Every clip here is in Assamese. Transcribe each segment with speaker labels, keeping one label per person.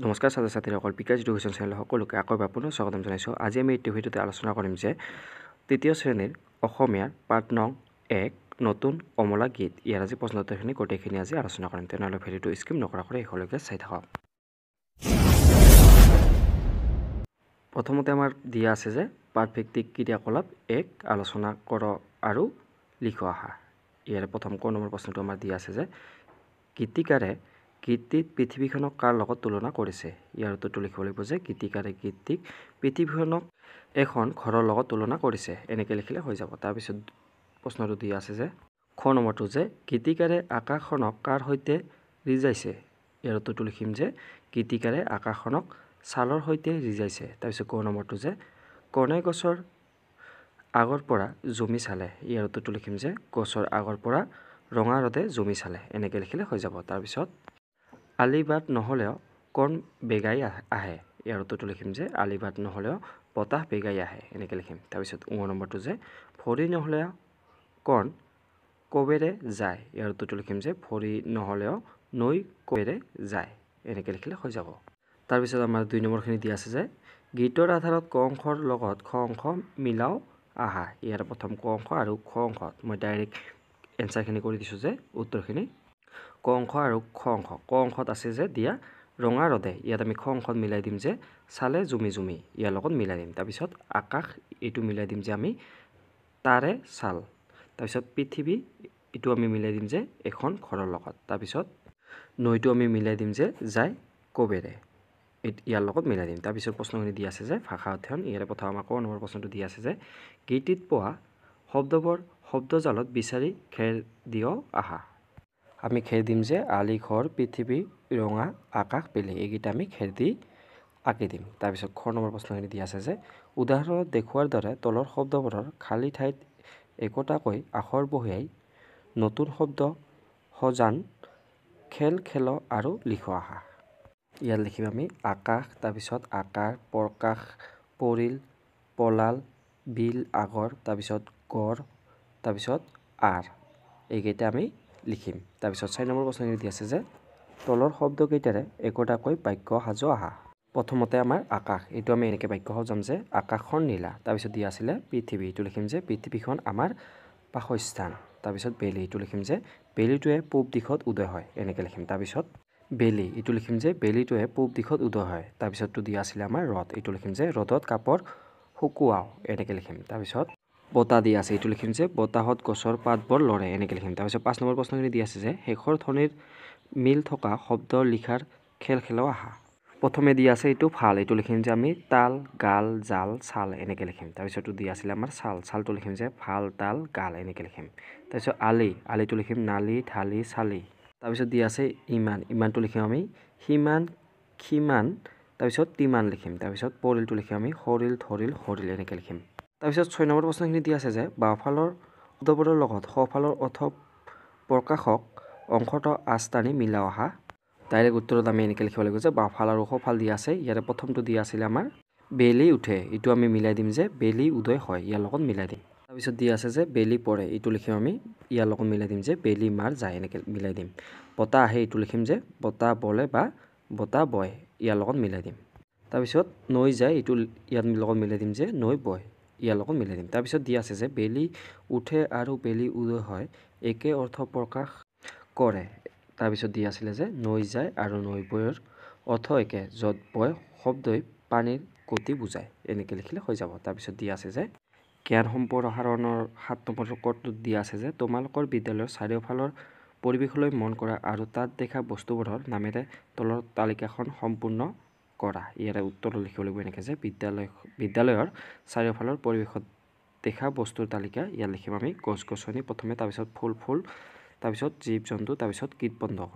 Speaker 1: নমস্কাৰ ছাত্ৰ ছাত্ৰীসকল, বিকাশ এডুকেশ্যন চেনেল সকলোকে আকৌ এবাৰ পুনৰ স্বাগতম জনাইছোঁ। আজি আমি এই ভিডিঅ'তে আলোচনা কৰিম যে তৃতীয় শ্ৰেণীৰ অসমীয়াৰ পাঠ নং 1 নতুন অমলা গীত ইয়াৰ আজি প্ৰশ্নোত্তৰখিনি গোটেইখিনি আজি আলোচনা কৰিম। তেনেহ'লে ভিডিঅ'টো স্কিপ নকৰাকৈ শেষলৈকে চাই থাকক। প্ৰথমতে আমাৰ দিয়া আছে যে পাঠভিত্তিক ক্ৰিয়াকলাপ 1 আলোচনা কৰ আৰু লিখ আহা। ইয়াৰে প্ৰথম ক নম্বৰ প্ৰশ্নটো আমাৰ দিয়া আছে যে গীতিকাৰে গীতটিত পৃথিৱীখনক কাৰ লগত তুলনা কৰিছে। ইয়াৰ উত্তৰটো লিখিব লাগিব যে গীতিকাৰে গীতটিক পৃথিৱীখনক এখন ঘৰৰ লগত তুলনা কৰিছে। এনেকৈ লিখিলে হৈ যাব। তাৰপিছত প্ৰশ্নটো দিয়া আছে যে খ নম্বৰটো যে গীতিকাৰে আকাশখনক কাৰ সৈতে ৰিজাইছে। ইয়াৰ উত্তৰটো লিখিম যে গীতিকাৰে আকাশখনক ছালৰ সৈতে ৰিজাইছে। তাৰপিছত ক নম্বৰটো যে কণে গছৰ আগৰ পৰা জুমি চালে। ইয়াৰ উত্তৰটো লিখিম যে গছৰ আগৰ পৰা ৰঙা ৰদে জুমি চালে। এনেকৈ লিখিলে হৈ যাব। তাৰপিছত আলিবাট নহ'লেও কণ বেগাই আহে। ইয়াৰ উত্তৰটো লিখিম যে আলিবাট নহ'লেও বতাহ বেগাই আহে। এনেকৈ লিখিম। তাৰপিছত নম্বৰটো যে ভৰি নহ'লেও কণ কোবেৰে যায়। ইয়াৰ উত্তৰটো লিখিম যে ভৰি নহ'লেও নৈ কোবেৰে যায়। এনেকৈ লিখিলে হৈ যাব। তাৰপিছত আমাৰ 2 নম্বৰখিনি দিয়া আছে যে গীতৰ আধাৰত ক অংশৰ লগত খ অংশ মিলাও আহা। ইয়াৰ প্ৰথম ক অংশ আৰু খ অংশত মই ডাইৰেক্ট এনচাৰখিনি কৰি দিছোঁ যে উত্তৰখিনি ক অংশ আৰু খ অংশ। ক অংশত আছে যে দিয়া ৰঙা ৰদে, ইয়াত আমি খ অংশত মিলাই দিম যে চালে জুমি জুমি, ইয়াৰ লগত মিলাই দিম। তাৰপিছত আকাশ এইটো মিলাই দিম যে আমি তাৰে ছাল। তাৰপিছত পৃথিৱী এইটো আমি মিলাই দিম যে এখন ঘৰৰ লগত। তাৰপিছত নৈটো আমি মিলাই দিম যে যায় কোবেৰে, ইয়াৰ লগত মিলাই দিম। তাৰপিছত প্ৰশ্নখিনি দিয়া আছে যে ভাষা অধ্যয়ন। ইয়াৰে প্ৰথম আমাৰ ক নম্বৰ প্ৰশ্নটো দিয়া আছে যে গীতটিত পোৱা শব্দবোৰ শব্দজালত বিচাৰি খেৰ দিয় আহা। আমি খেৰ দিম যে আলি ঘৰ পৃথিৱী ৰঙা আকাশ বেলি, এইকেইটা আমি খেৰ দি আঁকি দিম। তাৰপিছত খ নম্বৰ প্ৰশ্নখিনি দিয়া আছে যে উদাহৰণত দেখুওৱাৰ দৰে তলৰ শব্দবোৰৰ খালী ঠাইত একোটাকৈ আখৰ বহুৱাই নতুন শব্দ সজান খেল খেল আৰু লিখ আহা। ইয়াত লিখিম আমি আকাশ, তাৰপিছত আকাৰ, প্ৰকাশ, পৰিল, পলাল, বিল, আগৰ, তাৰপিছত গড়, তাৰপিছত আৰ, এইকেইটা আমি লিখিম। তাৰপিছত 4 নম্বৰ প্ৰশ্নখিনি দিয়া আছে যে তলৰ শব্দকেইটাৰে একোটাকৈ বাক্য সাজো আহা। প্ৰথমতে আমাৰ আকাশ, এইটো আমি এনেকৈ বাক্য সজাম যে আকাশখন নীলা। তাৰপিছত দিয়া আছিলে পৃথিৱী, এইটো লিখিম যে পৃথিৱীখন আমাৰ বাসস্থান। তাৰপিছত বেলি, এইটো লিখিম যে বেলিটোৱে পূব দিশত উদয় হয়। এনেকৈ লিখিম। তাৰপিছত বেলি, এইটো লিখিম যে বেলিটোৱে পূব দিশত উদয় হয়। তাৰপিছতটো দিয়া আছিলে আমাৰ ৰদ, এইটো লিখিম যে ৰদত কাপোৰ শুকুৱাও। এনেকৈ লিখিম। তাৰপিছত বতাহ দিয়া আছে, এইটো লিখিম যে বতাহত গছৰ পাতবোৰ লৰে। এনেকৈ লিখিম। তাৰপিছত 5 নম্বৰ প্ৰশ্নখিনি দিয়া আছে যে শেষৰ ধ্বনিৰ মিল থকা শব্দ লিখাৰ খেল খেলো আহা। প্ৰথমে দিয়া আছে এইটো ভাল, এইটো লিখিম যে আমি তাল, গাল, জাল, ছাল, এনেকৈ লিখিম। তাৰপিছতটো দিয়া আছিলে আমাৰ ছাল, ছালটো লিখিম যে ভাল, তাল, গাল, এনেকৈ লিখিম। তাৰপিছত আলি, আলিটো লিখিম নালি, ঢালি, চালি। তাৰপিছত দিয়া আছে ইমান, ইমানটো লিখিম আমি সিমান, খিমান, তাৰপিছত তিমান লিখিম। তাৰপিছত পৰিলটো লিখিম আমি সৰিল, ধৰিল, হৰিল, এনেকৈ লিখিম। তাৰপিছত 6 নম্বৰ প্ৰশ্নখিনি দিয়া আছে যে বাওঁফালৰ শব্দবোৰৰ লগত সোঁফালৰ অৰ্থ প্ৰকাশক অংশটো আঁচ টানি মিলাও আহা। ডাইৰেক্ট উত্তৰত আমি এনেকৈ লিখিব লাগিব যে বাওঁফাল আৰু সোঁফাল দিয়া আছে। ইয়াৰে প্ৰথমটো দিয়া আছিলে আমাৰ বেলি উঠে, এইটো আমি মিলাই দিম যে বেলি উদয় হয়, ইয়াৰ লগত মিলাই দিম। তাৰপিছত দিয়া আছে যে বেলি পৰে, এইটো লিখিম আমি ইয়াৰ লগত মিলাই দিম যে বেলি মাৰ যায়, এনেকৈ মিলাই দিম। বতাহ আহে, এইটো লিখিম যে বতাহ বলে বা বতাহ বয়, ইয়াৰ লগত মিলাই দিম। তাৰপিছত নৈ যায়, এইটো ইয়াৰ লগত মিলাই দিম যে নৈ বয়, ইয়াৰ লগত মিলাই দিম। তাৰপিছত দিয়া আছে যে বেলি উঠে আৰু বেলি উদয় হয় একে অৰ্থ প্ৰকাশ কৰে। তাৰপিছত দিয়া আছিলে যে নৈ যায় আৰু নৈ বয়ৰ অৰ্থ একে, য'ত বয় শব্দই পানীৰ গতি বুজায়। এনেকৈ লিখিলে হৈ যাব। তাৰপিছত দিয়া আছে যে জ্ঞান সম্প্ৰসাৰণৰ 7 নম্বৰ ক'টোত দিয়া আছে যে তোমালোকৰ বিদ্যালয়ৰ চাৰিওফালৰ পৰিৱেশলৈ মন কৰা আৰু তাত দেখা বস্তুবোৰৰ নামেৰে তলৰ তালিকাখন সম্পূৰ্ণ কৰা। ইয়াৰে উত্তৰটো লিখিব লাগিব এনেকৈ যে বিদ্যালয়ৰ চাৰিওফালৰ পৰিৱেশত দেখা বস্তুৰ তালিকা। ইয়াত লিখিম আমি গছ গছনি প্ৰথমে, তাৰপিছত ফুল, তাৰপিছত জীৱ জন্তু, তাৰপিছত কীট পতংগ।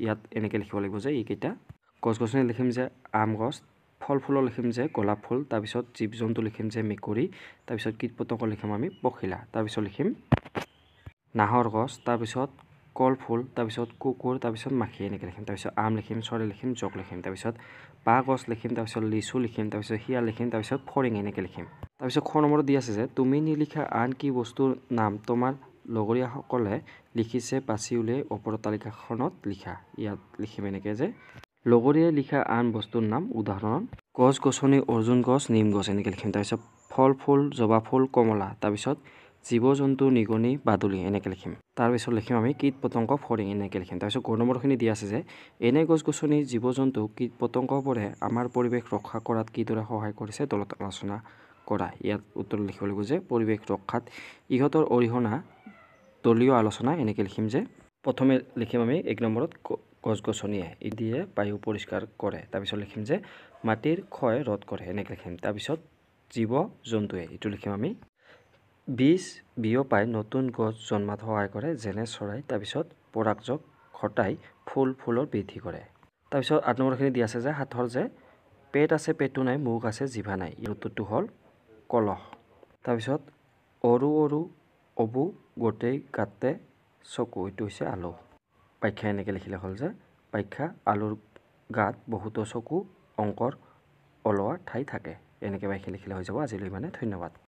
Speaker 1: ইয়াত এনেকৈ লিখিব লাগিব যে এইকেইটা গছ গছনি লিখিম যে আম গছ, ফল ফুলৰ লিখিম যে গোলাপ ফুল, তাৰপিছত জীৱ জন্তু লিখিম যে মেকুৰী, তাৰপিছত কীট পতংগ লিখিম আমি পখিলা, তাৰপিছত লিখিম নাহৰ গছ, তাৰপিছত কল ফুল, তাৰপিছত কুকুৰ, তাৰপিছত মাখি, এনেকৈ লিখিম। তাৰপিছত আম লিখিম, চৰাই লিখিম, জোক লিখিম, তাৰপিছত বাঁহ গছ লিখিম, তাৰপিছত লিচু লিখিম, তাৰপিছত শিয়াল লিখিম, তাৰপিছত ফৰিং, এনেকৈ লিখিম। তাৰপিছত খ নম্বৰত দিয়া আছে যে তুমি নিলিখা আন কি বস্তুৰ নাম তোমাৰ লগৰীয়াসকলে লিখিছে বাছি উলিয়াই ওপৰৰ তালিকাখনত লিখা। ইয়াত লিখিম এনেকৈ যে লগৰীয়াই লিখা আন বস্তুৰ নাম উদাহৰণ গছ গছনি অৰ্জুন গছ নিম গছ এনেকৈ লিখিম। তাৰপিছত ফল ফুল জবা ফুল কমলা। তাৰপিছত জীৱ জন্তু নিগনি বাদুলি এনেকৈ লিখিম। তাৰপিছত লিখিম আমি কীট পতংগ ফৰিং এনেকৈ লিখিম। তাৰপিছত গ নম্বৰখিনি দিয়া আছে যে এনে গছ গছনি জীৱ জন্তু কীট পতংগবোৰে আমাৰ পৰিৱেশ ৰক্ষা কৰাত কিদৰে সহায় কৰিছে দলত আলোচনা কৰা। ইয়াত উত্তৰ লিখিব লাগিব যে পৰিৱেশ ৰক্ষাত ইহঁতৰ অৰিহণা দলীয় আলোচনা এনেকৈ লিখিম যে প্ৰথমে লিখিম আমি 1 নম্বৰত গছ গছনিয়ে ই দিয়ে বায়ু পৰিষ্কাৰ কৰে। তাৰপিছত লিখিম যে মাটিৰ ক্ষয় ৰোধ কৰে এনেকৈ লিখিম। তাৰপিছত জীৱ জন্তুৱে এইটো লিখিম আমি বীজ বিয়পাই নতুন গছ জন্মাত সহায় কৰে যেনে চৰাই। তাৰপিছত পৰাগযোগ ঘটাই ফুলৰ বৃদ্ধি কৰে। তাৰপিছত 8 নম্বৰখিনি দিয়া আছে যে সাঁথৰ যে পেট আছে পেটু নাই মুখ আছে জিভা নাই। ইয়াৰ উত্তৰটো হ'ল কলহ। তাৰপিছত অৰু অবু গোটেই গাতে চকু এইটো হৈছে আলু। ব্যাখ্যা এনেকৈ লিখিলে হ'ল যে ব্যাখ্যা আলুৰ গাত বহুতো চকু অংকৰ ওলোৱা ঠাই থাকে। এনেকৈ ব্যাখ্যা লিখিলে হৈ যাব। আজিলৈ ধন্যবাদ।